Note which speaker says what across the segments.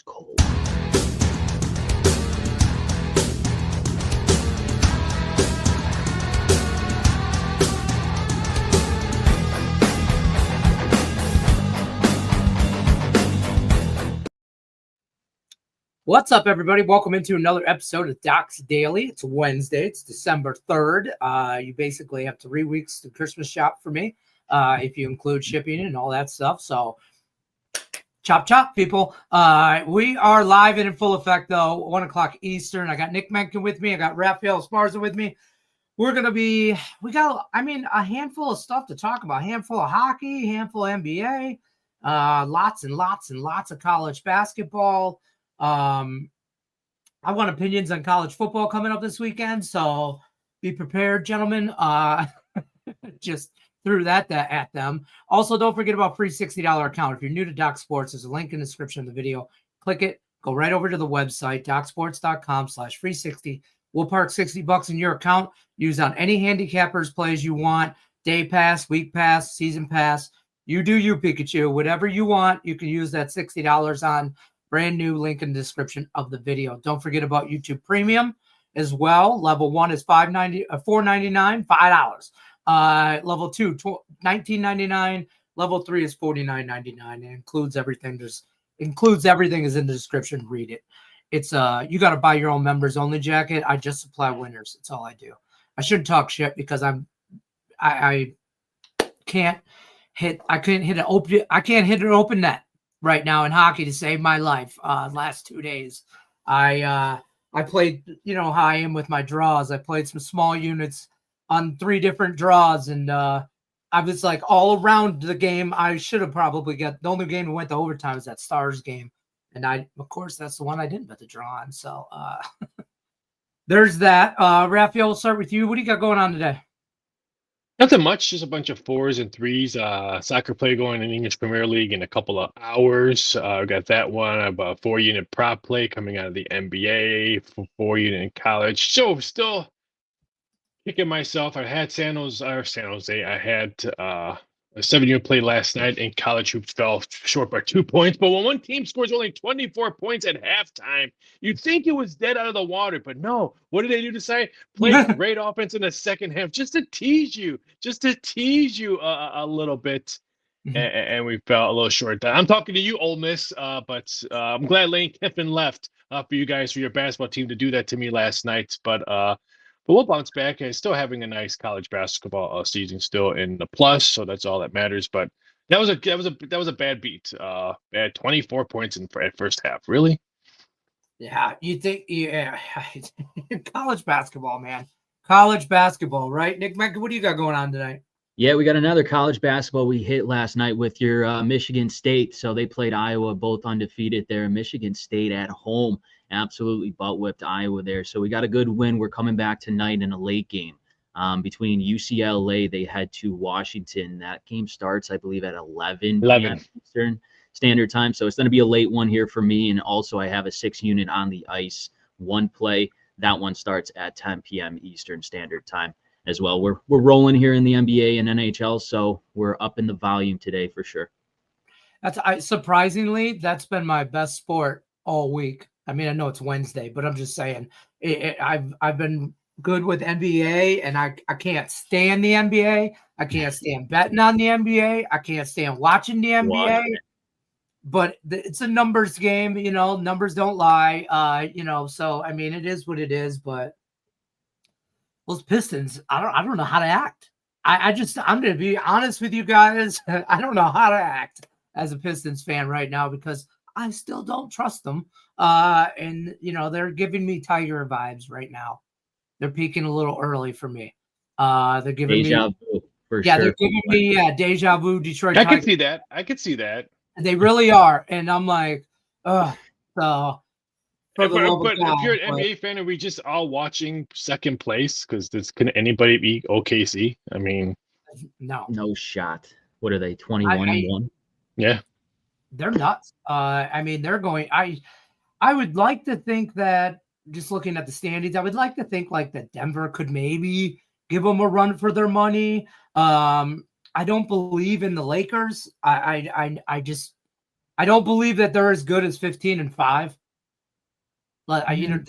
Speaker 1: cold.
Speaker 2: What's up, everybody? Welcome into another episode of Doc's Daily. It's Wednesday. It's December 3rd. You basically have 3 weeks to Christmas shop for me, if you include shipping and all that stuff. So, chop, chop, people. We are live and in full effect, though, 1 o'clock Eastern. I got Nick Menken with me. I got Raphael Esparza with me. We got a handful of stuff to talk about. A handful of hockey, a handful of NBA, lots and lots and lots of college basketball. I want opinions on college football coming up this weekend, so be prepared, gentlemen. Just threw that at them. Also, don't forget about free $60 account. If you're new to Doc Sports, there's a link in the description of the video. Click it, go right over to the website, docsports.com/free60. We'll park $60 in your account. Use on any handicappers plays you want, day pass, week pass, season pass. You do you, Pikachu. Whatever you want, you can use that $60 on. Brand new link in the description of the video. Don't forget about YouTube Premium as well. Level 1 is $4.99, $5. Level 2, $19.99. Level 3 is $49.99. It includes everything. Everything is in the description. Read it. It's you got to buy your own members only jacket. I just supply winners. That's all I do. I shouldn't talk shit because I can't hit an open net right now in hockey to save my life. Last 2 days, I played, you know how I am with my draws. I played some small units on 3 different draws, and I was like all around the game. I should have probably got the only game that went to overtime was that Stars game, and of course that's the one I didn't bet the draw on. So there's that. Raphael, we'll start with you. What do you got going on today?
Speaker 3: Nothing much, just a bunch of 4s and 3s. Soccer play going in English Premier League in a couple of hours. Got that one. I have a 4-unit prop play coming out of the NBA, 4-unit in college. So still kicking myself. I had San Jose. I had a 7-unit play last night in college who fell short by 2 points. But when one team scores only 24 points at halftime, you'd think it was dead out of the water. But no, what did they do to say? Play great offense in the second half just to tease you a little bit. And we fell a little short. I'm talking to you, Ole Miss, but I'm glad Lane Kiffin left for you guys, for your basketball team to do that to me last night. But we'll bounce back. And still having a nice college basketball season, still in the plus, so that's all that matters. But that was a bad beat. At 24 points at first half. Really?
Speaker 2: Yeah, you think? Yeah, college basketball, man. College basketball, right? Nick Menken, what do you got going on tonight?
Speaker 1: Yeah, we got another college basketball we hit last night with your Michigan State. So they played Iowa, both undefeated there. Michigan State at home absolutely butt-whipped Iowa there. So we got a good win. We're coming back tonight in a late game between UCLA. They head to Washington. That game starts, I believe, at 11 p.m. Eastern Standard Time. So it's going to be a late one here for me. And also I have a 6-unit on the ice, 1 play. That one starts at 10 p.m. Eastern Standard Time as well. We're rolling here in the NBA and NHL, so we're up in the volume today for sure.
Speaker 2: Surprisingly, that's been my best sport all week. I mean, I know it's Wednesday, but I'm just saying I've been good with NBA, and I can't stand the NBA. I can't stand betting on the NBA. I can't stand watching the NBA. But it's a numbers game, you know. Numbers don't lie, you know. So I mean, it is what it is. But those Pistons, I don't know how to act. I'm going to be honest with you guys. I don't know how to act as a Pistons fan right now because I still don't trust them. And, you know, they're giving me Tiger vibes right now. They're peaking a little early for me. They're giving
Speaker 1: deja vu, for sure.
Speaker 2: They're giving me deja vu Detroit
Speaker 3: Tigers.
Speaker 2: I
Speaker 3: could see that.
Speaker 2: They really are. And I'm like, ugh. So,
Speaker 3: but if you're an NBA fan, are we just all watching second place? Because can anybody beat OKC? I mean,
Speaker 1: no shot. What are they? 21-1.
Speaker 3: Yeah,
Speaker 2: they're nuts. I mean, they're going. I would like to think that just looking at the standings, I would like to think like that Denver could maybe give them a run for their money. I don't believe in the Lakers. I just I don't believe that they're as good as 15-5. But you know,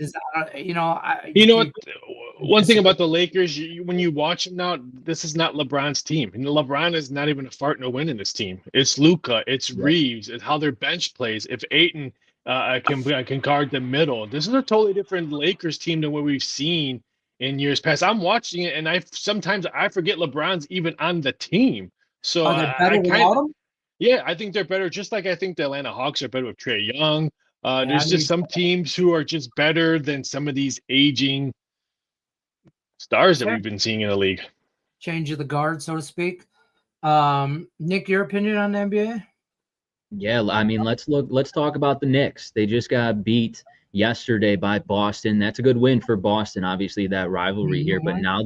Speaker 3: You know what? One thing about the Lakers, when you watch them now, this is not LeBron's team. And LeBron is not even a fart in a win in this team. It's Luka, it's Reeves, it's how their bench plays. If Ayton can guard the middle, this is a totally different Lakers team than what we've seen in years past. I'm watching it, and sometimes I forget LeBron's even on the team. So
Speaker 2: are they better without him?
Speaker 3: Yeah, I think they're better. Just like I think the Atlanta Hawks are better with Trae Young. There's just some teams who are just better than some of these aging stars that we've been seeing in the league.
Speaker 2: Change of the guard, so to speak. Nick, your opinion on the NBA?
Speaker 1: Yeah, I mean, let's talk about the Knicks. They just got beat yesterday by Boston. That's a good win for Boston, obviously, that rivalry here. But now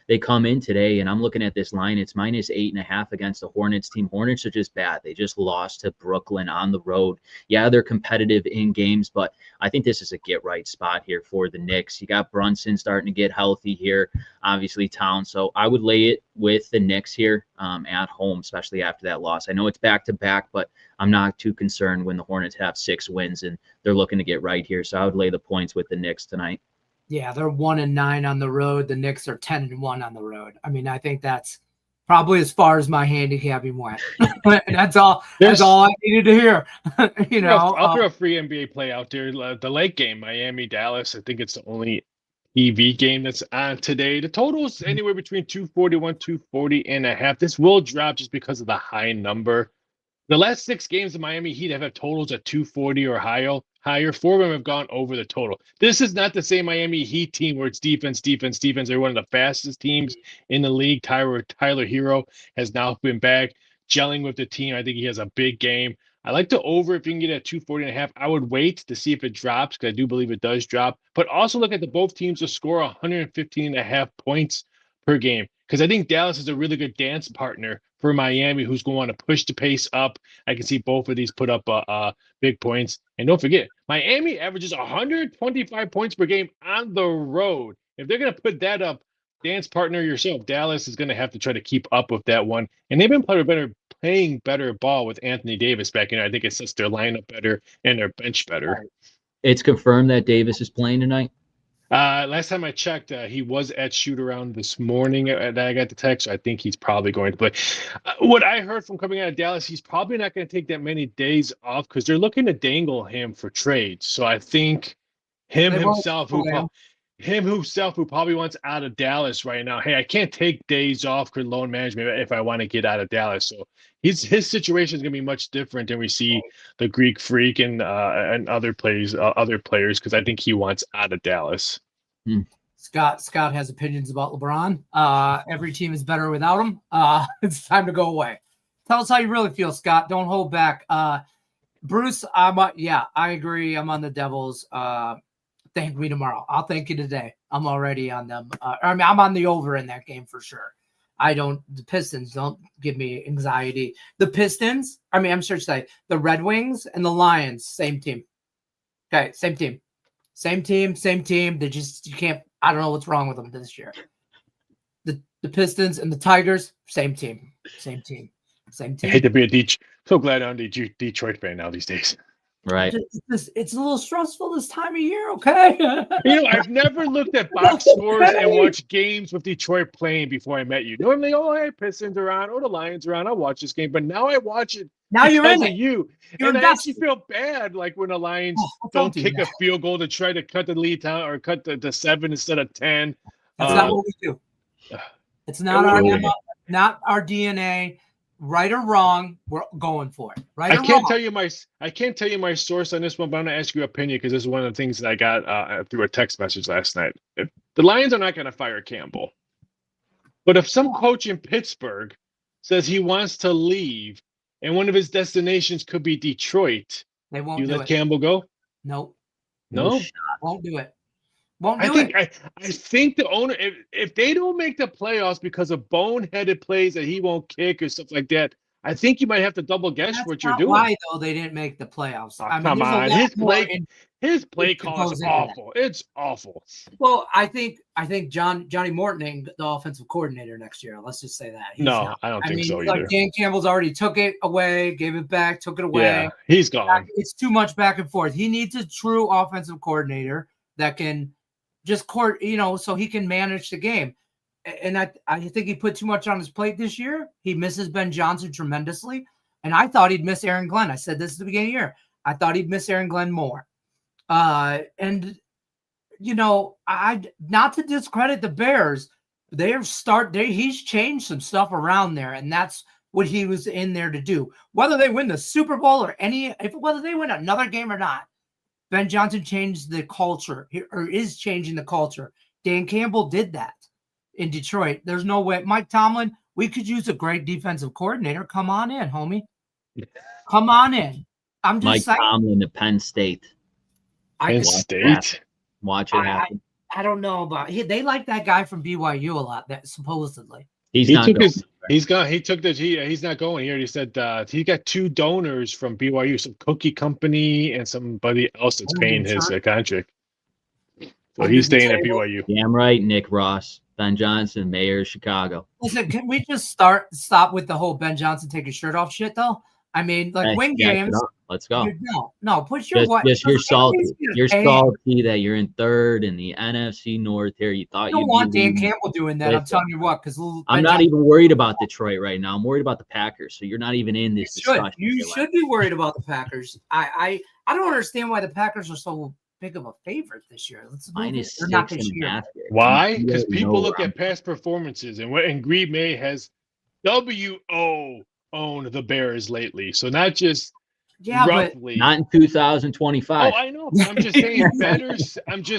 Speaker 1: they come in today, and I'm looking at this line. It's -8.5 against the Hornets team. Hornets are just bad. They just lost to Brooklyn on the road. Yeah, they're competitive in games, but I think this is a get-right spot here for the Knicks. You got Brunson starting to get healthy here, obviously Towns. So I would lay it with the Knicks here at home, especially after that loss. I know it's back-to-back, but I'm not too concerned when the Hornets have 6 wins and they're looking to get right here. So I would lay the points with the Knicks tonight.
Speaker 2: Yeah, they're 1-9 on the road. The Knicks are 10-1 on the road. I mean, I think that's probably as far as my handicapping went. That's all I needed to hear.
Speaker 3: I'll throw a free NBA play out there. The late game, Miami, Dallas. I think it's the only TV game that's on today. The total is anywhere between 241, 240.5. This will drop just because of the high number. The last 6 games the Miami Heat have had totals at 240 or higher. 4 of them have gone over the total. This is not the same Miami Heat team where it's defense. They're one of the fastest teams in the league. Tyler Hero has now been back, gelling with the team. I think he has a big game. I like the over if you can get it at 240.5. I would wait to see if it drops because I do believe it does drop. But also look at both teams to score 115.5 points per game because I think Dallas is a really good dance partner for Miami, who's going to push the pace up. I can see both of these put up big points. And don't forget, Miami averages 125 points per game on the road. If they're going to put that up, dance partner yourself, Dallas is going to have to try to keep up with that one. And they've been playing better ball with Anthony Davis back in. I think it sets their lineup better and their bench better.
Speaker 1: It's confirmed that Davis is playing tonight?
Speaker 3: Last time I checked, he was at shoot around this morning that I got the text. So I think he's probably going to play. What I heard from coming out of Dallas, he's probably not going to take that many days off because they're looking to dangle him for trades. So I think him himself, who probably wants out of Dallas right now. Hey, I can't take days off for loan management if I want to get out of Dallas. So his situation is going to be much different than we see the Greek Freak and other players because I think he wants out of Dallas.
Speaker 2: Scott has opinions about LeBron. Every team is better without him. It's time to go away. Tell us how you really feel, Scott. Don't hold back. Bruce, I agree. I'm on the Devils. Thank me tomorrow. I'll thank you today. I'm already on them. I'm on the over in that game for sure. The Pistons don't give me anxiety. The Pistons, I'm sure to say the Red Wings and the Lions, same team. Okay, same team. They just, you can't, I don't know what's wrong with them this year. The Pistons and the Tigers, same team. I
Speaker 3: hate to be so glad I'm a Detroit fan now these days.
Speaker 1: Right.
Speaker 2: It's a little stressful this time of year, okay?
Speaker 3: I've never looked at box scores and watched games with Detroit playing before I met you. Normally, hey, Pistons are on, or the Lions are on. I'll watch this game, but now I watch it because of you. And I actually feel bad, like when the Lions don't kick a field goal to try to cut the lead down or cut the 7 instead of 10.
Speaker 2: That's not what we do. It's not our DNA. Right or wrong, we're going for it. I can't tell
Speaker 3: you my source on this one, but I'm gonna ask your opinion because this is one of the things that I got through a text message last night. If the Lions are not gonna fire Campbell, but if some coach in Pittsburgh says he wants to leave and one of his destinations could be Detroit,
Speaker 2: they won't
Speaker 3: let Campbell go?
Speaker 2: Nope.
Speaker 3: No,
Speaker 2: won't do it.
Speaker 3: I think the owner, if they don't make the playoffs because of boneheaded plays that he won't kick or stuff like that, I think you might have to double guess what you're doing.
Speaker 2: Why though they didn't make the playoffs?
Speaker 3: Come on, His play call is awful. It's awful.
Speaker 2: Well, I think Johnny Morton, the offensive coordinator next year. Let's just say that.
Speaker 3: I don't think so either.
Speaker 2: Like Dan Campbell's already took it away, gave it back, took it away.
Speaker 3: Yeah, he's gone.
Speaker 2: It's too much back and forth. He needs a true offensive coordinator that can just so he can manage the game. And I think he put too much on his plate this year. He misses Ben Johnson tremendously. And I thought he'd miss Aaron Glenn. I said this at the beginning of the year. I thought he'd miss Aaron Glenn more. And I not to discredit the Bears, he's changed some stuff around there, and that's what he was in there to do. Whether they win the Super Bowl or whether they win another game or not, Ben Johnson changed the culture, or is changing the culture. Dan Campbell did that in Detroit. There's no way. Mike Tomlin, we could use a great defensive coordinator. Come on in, homie. Come on in. I'm just saying.
Speaker 1: Mike Tomlin at Penn State.
Speaker 3: Penn State.
Speaker 1: Watch it happen.
Speaker 2: I don't know about they like that guy from BYU a lot. That supposedly
Speaker 1: he's not going.
Speaker 3: He's not going. He already said he got 2 donors from BYU, some cookie company and somebody else that's paying his contract. So he's staying at BYU.
Speaker 1: Damn right, Nick Ross, Ben Johnson, mayor of Chicago.
Speaker 2: Listen, can we just stop with the whole Ben Johnson take his shirt off shit though? I mean, win games.
Speaker 1: Let's go.
Speaker 2: No, put your
Speaker 1: you're salty. You're salty that you're in third in the NFC North here. You thought you don't
Speaker 2: want Dan Campbell doing that. I'm telling you what, because
Speaker 1: I'm not even worried about Detroit right now. I'm worried about the Packers. So you're not even in this discussion.
Speaker 2: You should be worried about the Packers. I don't understand why the Packers are so big of a favorite this year.
Speaker 1: -6.5.
Speaker 3: Why? Because people look at past performances, and Green Bay has owned the Bears lately. So not just roughly.
Speaker 1: But not in 2025.
Speaker 3: Oh, I know. I'm just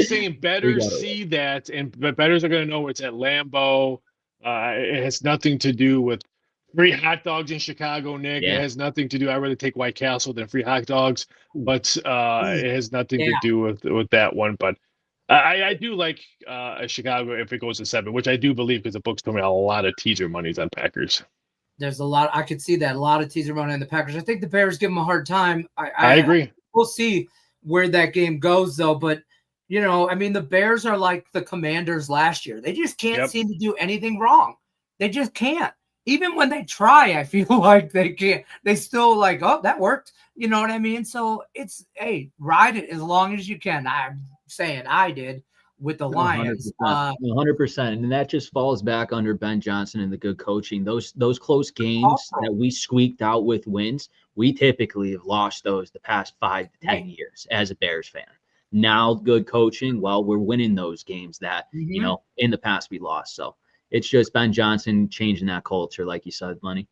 Speaker 3: saying bettors see that, and bettors are going to know it's at Lambeau. It has nothing to do with free hot dogs in Chicago, Nick. Yeah. It has nothing to do. I'd rather take White Castle than free hot dogs, but it has nothing to do with that one. But I do like Chicago if it goes to 7, which I do believe because the books told me a lot of teaser monies on Packers.
Speaker 2: There's a lot. I could see that a lot of teaser money on the Packers. I think the Bears give them a hard time.
Speaker 3: I agree.
Speaker 2: We'll see where that game goes, though. But the Bears are like the Commanders last year. They just can't seem to do anything wrong. They just can't. Even when they try, I feel like they can't. They still like, oh, that worked. You know what I mean? So it's ride it as long as you can. I'm saying I did with the Lions.
Speaker 1: 100%. And that just falls back under Ben Johnson and the good coaching. Those close games that we squeaked out with wins, we typically have lost those the past 5 to 10 years as a Bears fan. Now, good coaching, well, we're winning those games that, in the past we lost. So it's just Ben Johnson changing that culture, like you said, Lenny.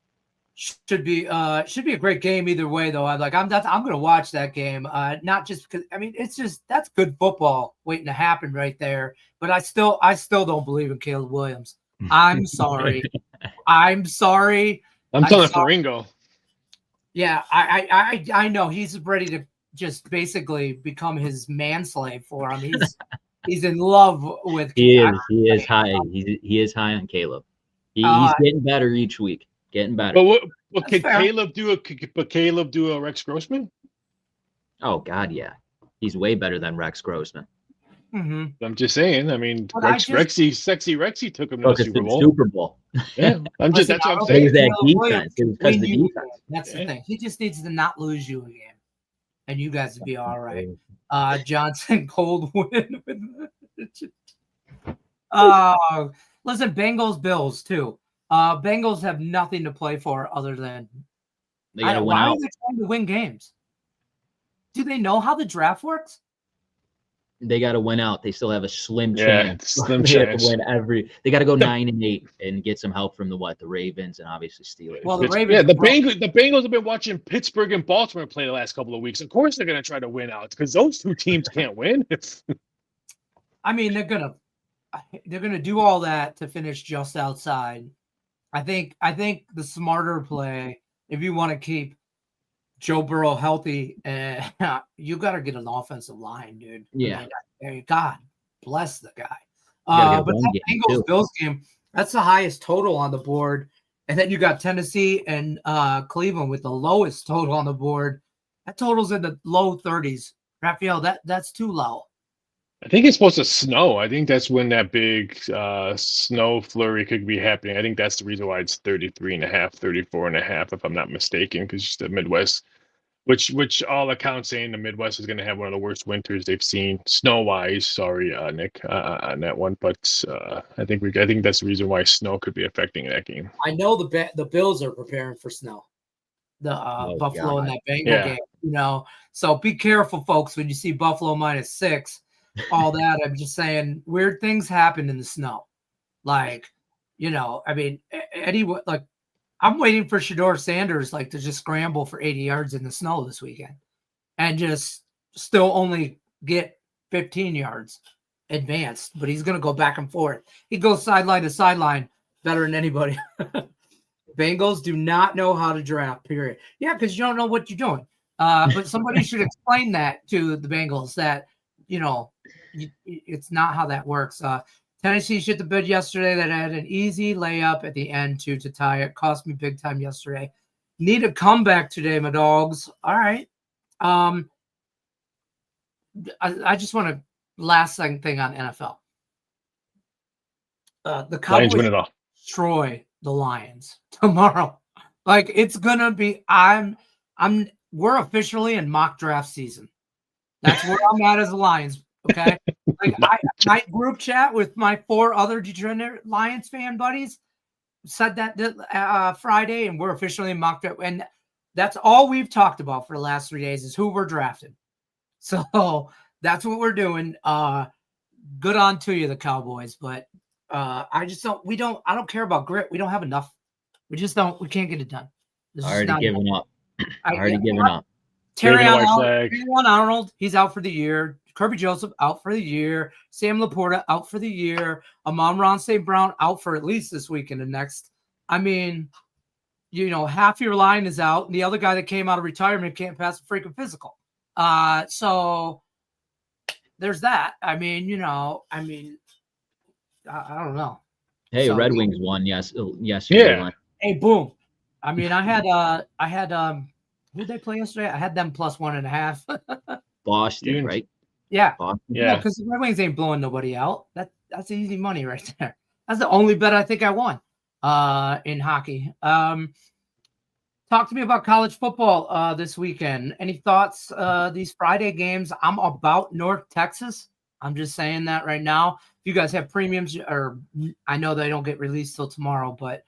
Speaker 2: Should be a great game either way, though. I'm going to watch that game. Not just because it's just that's good football waiting to happen right there. But I still don't believe in Caleb Williams. I'm sorry. I'm sorry.
Speaker 3: I'm telling Ringo.
Speaker 2: Yeah, I know he's ready to just basically become his manslave for him. He's in love with.
Speaker 1: He is high. He is high on Caleb. He's getting better each week. Getting better.
Speaker 3: But can Caleb do a Rex Grossman?
Speaker 1: Oh God, yeah. He's way better than Rex Grossman.
Speaker 2: Mm-hmm.
Speaker 3: I'm just saying. Sexy Rexy took him to the
Speaker 1: Super Bowl.
Speaker 3: Yeah, that's what I'm saying.
Speaker 1: It was that defense. It was because of the defense.
Speaker 2: That's the thing. He just needs to not lose you again, and you guys would be all right. Johnson cold win. Listen, Bengals Bills too. Bengals have nothing to play for other than
Speaker 1: they gotta win out.
Speaker 2: Why are they trying to win games? Do they know how the draft works?
Speaker 1: They got to win out. They still have a slim chance.
Speaker 3: Slim
Speaker 1: they
Speaker 3: chance.
Speaker 1: Have to win They got to go 9-8 and get some help from the Ravens and obviously Steelers.
Speaker 2: Well, the Ravens.
Speaker 3: The Bengals have been watching Pittsburgh and Baltimore play the last couple of weeks. Of course, they're going to try to win out because those two teams can't win.
Speaker 2: They're gonna do all that to finish just outside. I think the smarter play, if you want to keep Joe Burrow healthy, you got to get an offensive line, dude.
Speaker 1: Yeah.
Speaker 2: God bless the guy. But that Bengals-Bills game, that's the highest total on the board. And then you got Tennessee and Cleveland with the lowest total on the board. That total's in the low 30s Raphael, that's too low.
Speaker 3: I think it's supposed to snow. I think that's when that big snow flurry could be happening. I think that's the reason why it's 33.5, 34.5, if I'm not mistaken, because the Midwest, which all accounts saying the Midwest is going to have one of the worst winters they've seen snow-wise. Sorry, Nick, on that one, but I think that's the reason why snow could be affecting that game.
Speaker 2: I know the Bills are preparing for snow. The Buffalo and that Bengal game, So be careful, folks, when you see Buffalo -6, all that. I'm just saying weird things happen in the snow. Like, I mean, I'm waiting for Shedeur Sanders to just scramble for 80 yards in the snow this weekend and just still only get 15 yards advanced, but he's going to go back and forth. He goes sideline to sideline better than anybody. Bengals do not know how to draft, period. Yeah, because you don't know what you're doing. But somebody should explain that to the Bengals that, it's not how that works. Tennessee shit the bed yesterday. That had an easy layup at the end to tie it. Cost me big time yesterday. Need a comeback today, my dogs. All right. I just want to last second thing on NFL. The Cowboys
Speaker 3: Lions win it all.
Speaker 2: Destroy the Lions tomorrow. It's gonna be. We're officially in mock draft season. That's where I'm at as a Lions. Okay. My group chat with my 4 other degenerate Lions fan buddies said that Friday, and we're officially in mock draft. And that's all we've talked about for the last 3 days is who we're drafting. So that's what we're doing. Good on to you, the Cowboys. But I don't care about grit. We don't have enough. We can't get it done.
Speaker 1: Already given up. Given up.
Speaker 2: Terry Arnold, he's out for the year. Kirby Joseph out for the year. Sam Laporta out for the year. Amon-Ra St. Brown out for at least this week and the next. I mean, half your line is out. And the other guy that came out of retirement can't pass a freaking physical. So there's that. I mean, I don't know.
Speaker 1: Hey, Red Wings won yesterday.
Speaker 3: Yeah.
Speaker 2: Hey, boom. I mean, I had who'd they play yesterday? I had them +1.5.
Speaker 1: Boston, right?
Speaker 2: Yeah.
Speaker 1: Boston.
Speaker 2: Yeah, because the Red Wings ain't blowing nobody out. That's easy money right there. That's the only bet I think I won in hockey. Talk to me about college football this weekend. Any thoughts? These Friday games. I'm about North Texas. I'm just saying that right now. If you guys have premiums, or I know they don't get released till tomorrow, but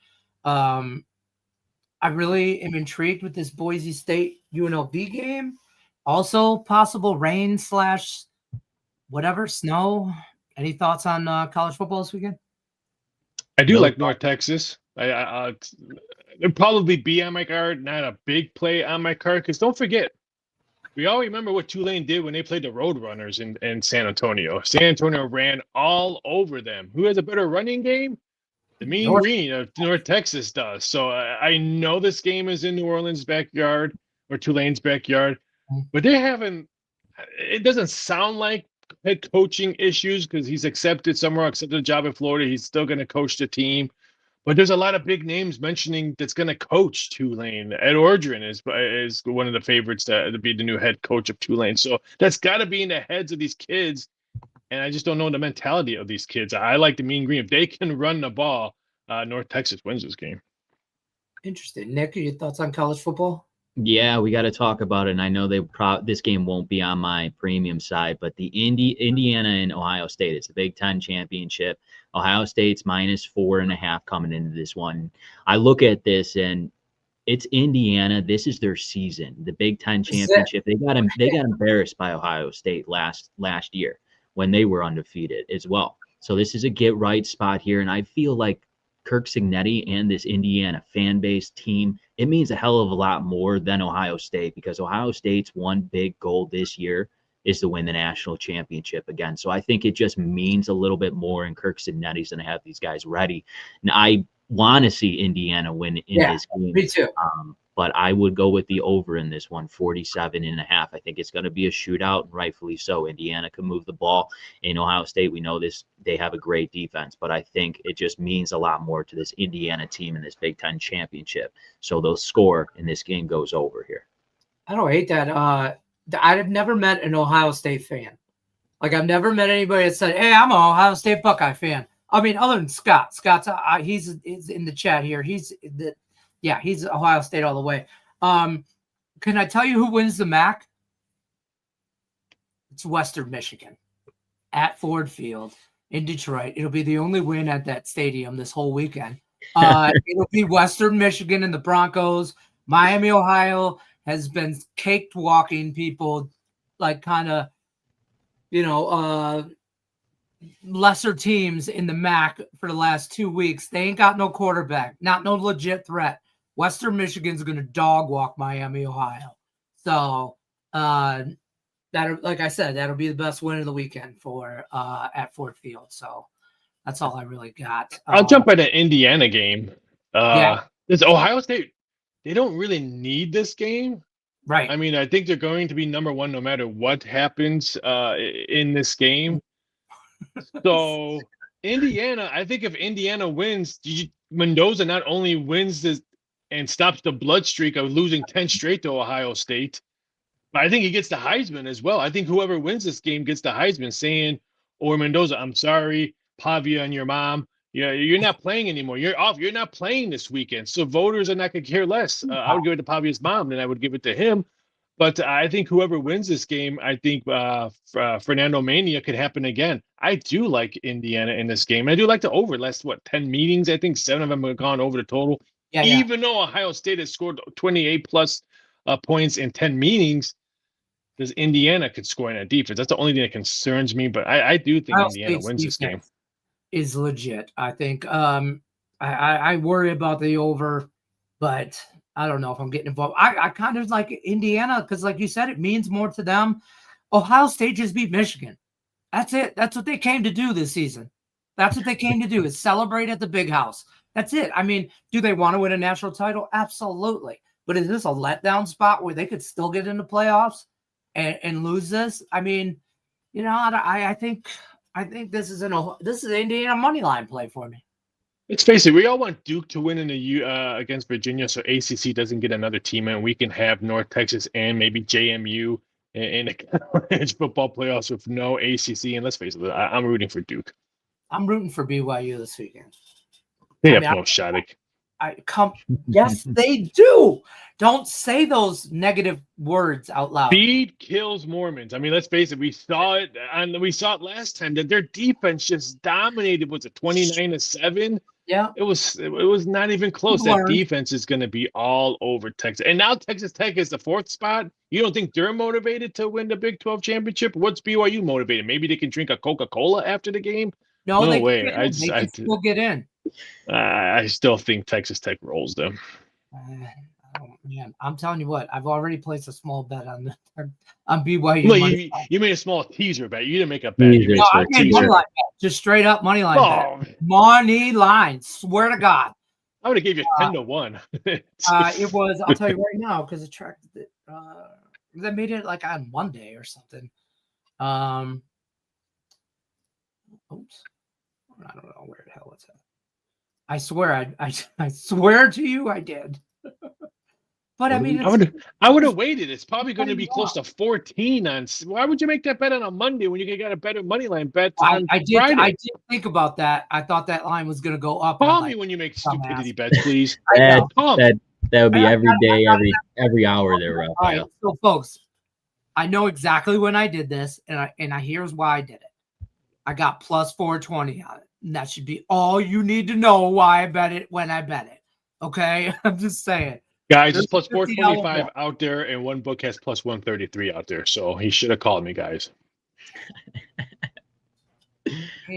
Speaker 2: I really am intrigued with this Boise State UNLV game. Also, possible rain / whatever, snow. Any thoughts on college football this weekend?
Speaker 3: I do like North Texas. It'll probably be on my card, not a big play on my card, because don't forget, we all remember what Tulane did when they played the Roadrunners in San Antonio. San Antonio ran all over them. Who has a better running game? The Mean Green of North Texas does. So I know this game is in New Orleans' backyard or Tulane's backyard, but it doesn't sound like head coaching issues because he's accepted a job in Florida. He's still going to coach the team. But there's a lot of big names mentioning that's going to coach Tulane. Ed Orgeron is one of the favorites to be the new head coach of Tulane. So that's got to be in the heads of these kids. And I just don't know the mentality of these kids. I like the Mean Green. If they can run the ball, North Texas wins this game.
Speaker 2: Interesting. Nick, your thoughts on college football?
Speaker 1: Yeah, we got to talk about it. And I know this game won't be on my premium side, but the Indiana and Ohio State, it's the Big Ten championship. Ohio State's -4.5 coming into this one. I look at this and it's Indiana. This is their season. The Big Ten championship. They got embarrassed by Ohio State last year when they were undefeated as well. So this is a get right spot here. And I feel like Kirk Cignetti and this Indiana fan base team, it means a hell of a lot more than Ohio State, because Ohio State's one big goal this year is to win the national championship again. So I think it just means a little bit more, and Kirk Cignetti's going to have these guys ready. And I want to see Indiana win in this game.
Speaker 2: Me too.
Speaker 1: But I would go with the over in this one, 47.5. I think it's going to be a shootout, and rightfully so. Indiana can move the ball. In Ohio State, we know this; they have a great defense, but I think it just means a lot more to this Indiana team in this Big Ten championship. So they'll score, and this game goes over here.
Speaker 2: I don't hate that. I've never met an Ohio State fan. Like, I've never met anybody that said, "Hey, I'm an Ohio State Buckeye fan." I mean, other than Scott. Scott's he's in the chat here. He's Ohio State all the way. Can I tell you who wins the MAC? It's Western Michigan at Ford Field in Detroit. It'll be the only win at that stadium this whole weekend. It'll be Western Michigan and the Broncos. Miami, Ohio has been caked walking people, like, kind of, lesser teams in the MAC for the last 2 weeks. They ain't got no quarterback, not no legit threat. Western Michigan's going to dog walk Miami, Ohio. So, that, like I said, that'll be the best win of the weekend for at Ford Field. So that's all I really got.
Speaker 3: I'll jump by the Indiana game.
Speaker 2: Yeah.
Speaker 3: This Ohio State, they don't really need this game.
Speaker 2: Right.
Speaker 3: I mean, I think they're going to be number one no matter what happens in this game. So Indiana, I think if Indiana wins, Mendoza not only wins this and stops the blood streak of losing 10 straight to Ohio State, but I think he gets the Heisman as well. I think whoever wins this game gets the Heisman, saying, or Mendoza, I'm sorry, Pavia and your mom, you're not playing anymore. You're off. You're not playing this weekend. So voters are not going to care less. I would give it to Pavia's mom, then I would give it to him. But I think whoever wins this game, I think Fernando Mania could happen again. I do like Indiana in this game. I do like the over. Last, 10 meetings? I think 7 of them have gone over the total.
Speaker 2: Yeah.
Speaker 3: Even though Ohio State has scored 28 plus points in 10 meetings, because Indiana could score in that defense. That's the only thing that concerns me. But I do think
Speaker 2: Ohio
Speaker 3: Indiana wins this game.
Speaker 2: Is legit. I think I worry about the over, but I don't know if I'm getting involved. I kind of like Indiana because, like you said, it means more to them. Ohio State just beat Michigan. That's it. That's what they came to do this season. That's what they came to do, is celebrate at the big house. That's it. I mean, do they want to win a national title? Absolutely. But is this a letdown spot where they could still get into playoffs and lose this? I mean, I think this is an Indiana money line play for me.
Speaker 3: Let's face it, we all want Duke to win in the against Virginia, so ACC doesn't get another team, and we can have North Texas and maybe JMU in the college football playoffs with no ACC. And let's face it, I'm rooting for Duke.
Speaker 2: I'm rooting for BYU this weekend.
Speaker 3: They have no shot.
Speaker 2: Yes, they do. Don't say those negative words out loud.
Speaker 3: Speed kills Mormons. I mean, let's face it. We saw it, and we saw it last time that their defense just dominated. Was it 29-7?
Speaker 2: Yeah,
Speaker 3: it was not even close. That defense is going to be all over Texas, and now Texas Tech is the 4th spot. You don't think they're motivated to win the Big 12 championship? What's BYU motivated? Maybe they can drink a Coca-Cola after the game.
Speaker 2: No
Speaker 3: way.
Speaker 2: They can still get in.
Speaker 3: I still think Texas Tech rolls them.
Speaker 2: Man, I'm telling you what, I've already placed a small bet on BYU.
Speaker 3: Well, you made a small teaser bet. You didn't make a bet.
Speaker 2: I made money line bet. Just straight up money line bet. Money line. Swear to God.
Speaker 3: I would have gave you 10-1.
Speaker 2: It was, I'll tell you right now, because it tracked it. They made it like on Monday or something. Oops. I don't know where the hell it's at. I swear, I swear to you, I did. But I mean,
Speaker 3: I would have waited. It's probably going to be close to 14 on. Why would you make that bet on a Monday when you got a better money line bet on Friday?
Speaker 2: I did think about that. I thought that line was going to go up.
Speaker 3: Call me when you make stupidity bets, please.
Speaker 1: That would be every day, every hour there, Raphael.
Speaker 2: All right, so folks, I know exactly when I did this, and here's why I did it. I got plus 420 on it. And that should be all you need to know why I bet it when I bet it. Okay? I'm just saying.
Speaker 3: Guys, it's plus 425 out there, and one book has plus 133 out there. So he should have called me, guys.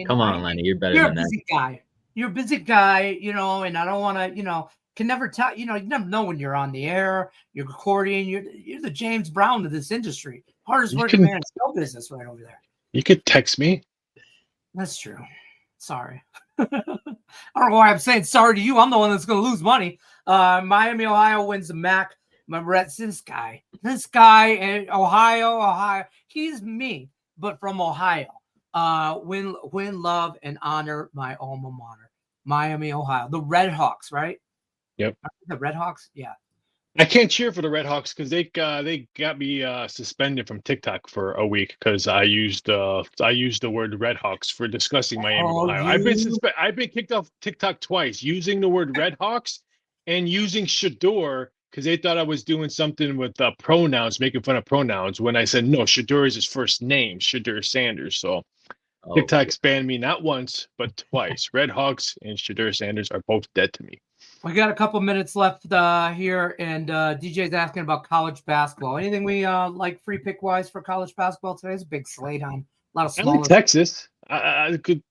Speaker 1: Come on, Lenny. You're better than that.
Speaker 2: You're a busy guy, and I don't want to, can never tell, you never know when you're on the air, you're recording, you're the James Brown of this industry. Hardest working man in show business right over there.
Speaker 3: You could text me.
Speaker 2: That's true. Sorry. I don't know why I'm saying sorry to you. I'm the one that's going to lose money. Miami, Ohio wins the MAC. Remember, this guy in Ohio. He's me, but from Ohio. Win, love, and honor my alma mater, Miami, Ohio. The Red Hawks, right?
Speaker 3: Yep.
Speaker 2: The Red Hawks, yeah.
Speaker 3: I can't cheer for the Red Hawks because they got me suspended from TikTok for a week because I used the word Red Hawks for discussing Miami of
Speaker 2: Oh,
Speaker 3: Ohio.
Speaker 2: you.
Speaker 3: I've been kicked off TikTok twice using the word Red Hawks and using Shador because they thought I was doing something with pronouns, making fun of pronouns. When I said no, Shador is his first name, Shador Sanders. So
Speaker 1: Oh,
Speaker 3: TikTok banned me not once but twice. Red Hawks and Shador Sanders are both dead to me.
Speaker 2: We got a couple minutes left here, and DJ's asking about college basketball. Anything we like free pick wise for college basketball today? It's a big slate on a lot of
Speaker 3: I like
Speaker 2: smaller.
Speaker 3: Texas.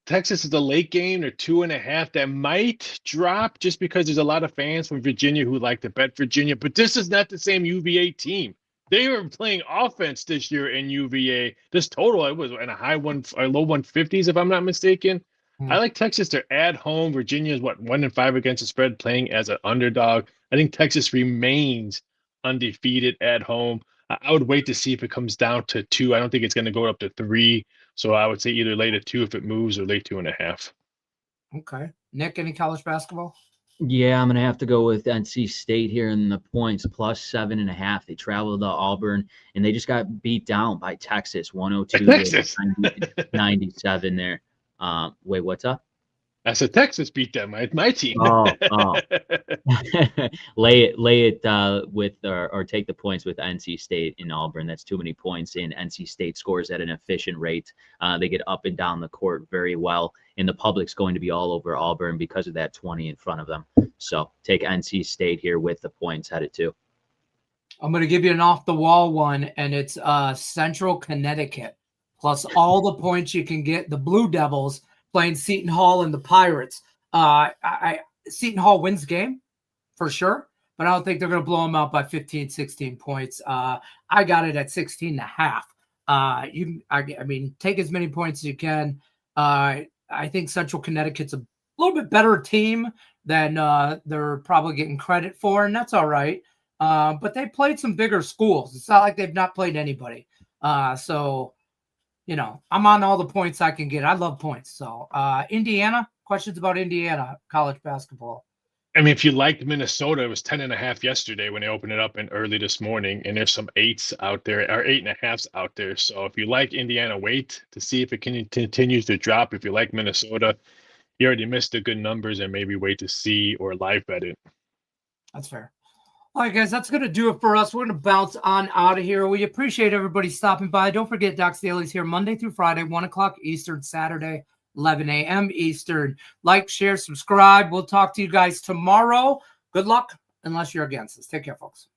Speaker 3: Texas is a late game. They're 2.5. That might drop just because there's a lot of fans from Virginia who like to bet Virginia. But this is not the same UVA team. They were playing offense this year in UVA. This total, it was in a low 150s, if I'm not mistaken. I like Texas. They're at home. Virginia is 1-5 against the spread, playing as an underdog. I think Texas remains undefeated at home. I would wait to see if it comes down to 2. I don't think it's going to go up to 3. So I would say either late at 2 if it moves or late 2.5.
Speaker 2: Okay. Nick, any college basketball?
Speaker 1: yeah, I'm gonna have to go with NC State here in the points plus 7.5. They traveled to Auburn and they just got beat down by Texas, 102
Speaker 3: Texas.
Speaker 1: to 97 there. Wait, what's up?
Speaker 3: I said Texas beat them, my team.
Speaker 1: Oh. lay it with or take the points with NC State in Auburn. That's too many points in. NC State scores at an efficient rate. They get up and down the court very well, and the public's going to be all over Auburn because of that 20 in front of them. So take NC State here with the points headed to.
Speaker 2: I'm going to give you an off the wall one, and it's Central Connecticut plus all the points you can get. The Blue Devils playing Seton Hall and the Pirates. Seton Hall wins the game for sure, but I don't think they're going to blow them out by 15, 16 points. I got it at 16.5. I mean, take as many points as you can. I think Central Connecticut's a little bit better team than they're probably getting credit for, and that's all right. But they played some bigger schools. It's not like they've not played anybody. So, you know, I'm on all the points I can get. I love points. So, Indiana, questions about Indiana college basketball.
Speaker 3: I mean, if you liked Minnesota, it was 10.5 yesterday when they opened it up and early this morning, and there's some 8s out there or 8.5s out there. So if you like Indiana, wait to see if it continues to drop. If you like Minnesota, you already missed the good numbers, and maybe wait to see or live bet it.
Speaker 2: That's fair. All right, guys, that's going to do it for us. We're going to bounce on out of here. We appreciate everybody stopping by. Don't forget, Doc's Daily's here Monday through Friday, 1 o'clock Eastern, Saturday, 11 a.m. Eastern. Like, share, subscribe. We'll talk to you guys tomorrow. Good luck, unless you're against us. Take care, folks.